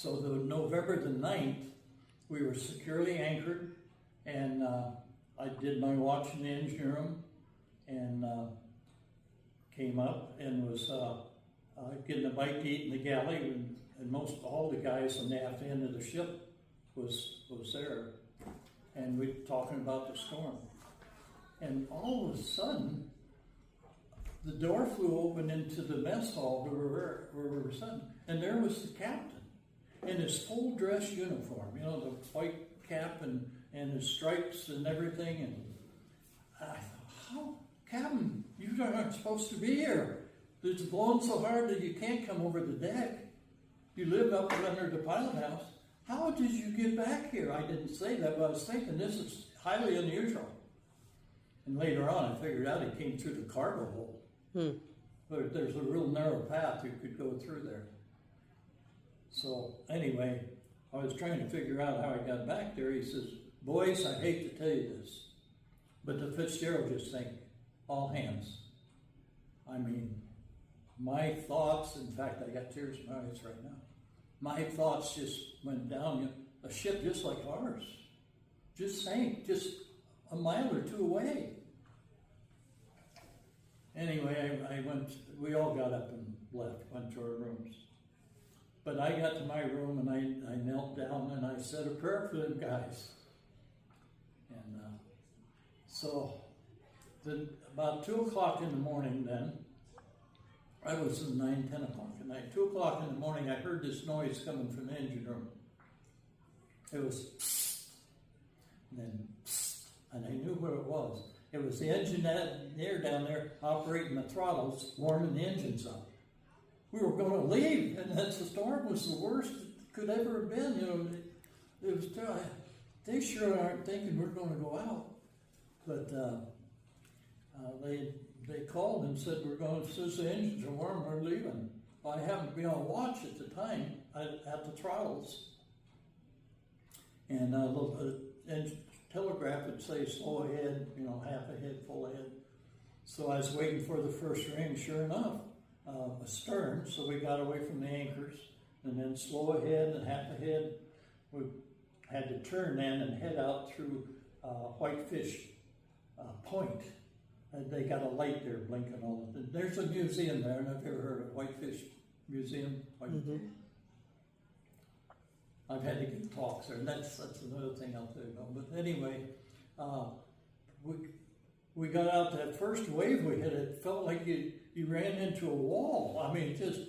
So the November the 9th, we were securely anchored, and I did my watch in the engine room, and came up and was getting a bite to eat in the galley, and most all the guys on the aft end of the ship was there, and we were talking about the storm, and all of a sudden, the door flew open into the mess hall where we were sitting, and there was the captain in his full dress uniform, you know, the white cap and his stripes and everything, and I thought, how, Captain, you aren't supposed to be here. It's blowing so hard that you can't come over the deck. You live up under the pilot house. How did you get back here? I didn't say that, but I was thinking this is highly unusual. And later on, I figured out he came through the cargo hold. But there's a real narrow path you could go through there. So anyway, I was trying to figure out how I got back there. He says, boys, I hate to tell you this, but the Fitzgerald just sank. All hands. I mean, my thoughts, in fact, I got tears in my eyes right now. My thoughts just went down. A ship just like ours just sank, just a mile or two away. Anyway, we all got up and left, went to our rooms. But I got to my room and I knelt down and I said a prayer for them guys. And so about 2 o'clock in the morning then, I was in 9, 10 o'clock at night. 2 o'clock in the morning, I heard this noise coming from the engine room. It was psst, and then psst, and I knew what it was. It was the engineer down there operating the throttles, warming the engines up. We were going to leave, and the storm was the worst it could ever have been. You know, it was. They sure aren't thinking we're going to go out, but they called and said we're going. Since the engines are warm, we're leaving. Well, I happened to be on watch at the time at the throttles, and telegraph would say slow ahead, you know, half ahead, full ahead. So I was waiting for the first ring. Sure enough, astern. So we got away from the anchors, and then slow ahead and half ahead. We had to turn then and head out through Whitefish Point. And they got a light there blinking all the time. There's a museum there, and I've ever heard of Whitefish Museum. I've had to give talks there, and that's another thing I'll tell you about. But anyway, we got out that first wave we hit. It felt like you ran into a wall. I mean, just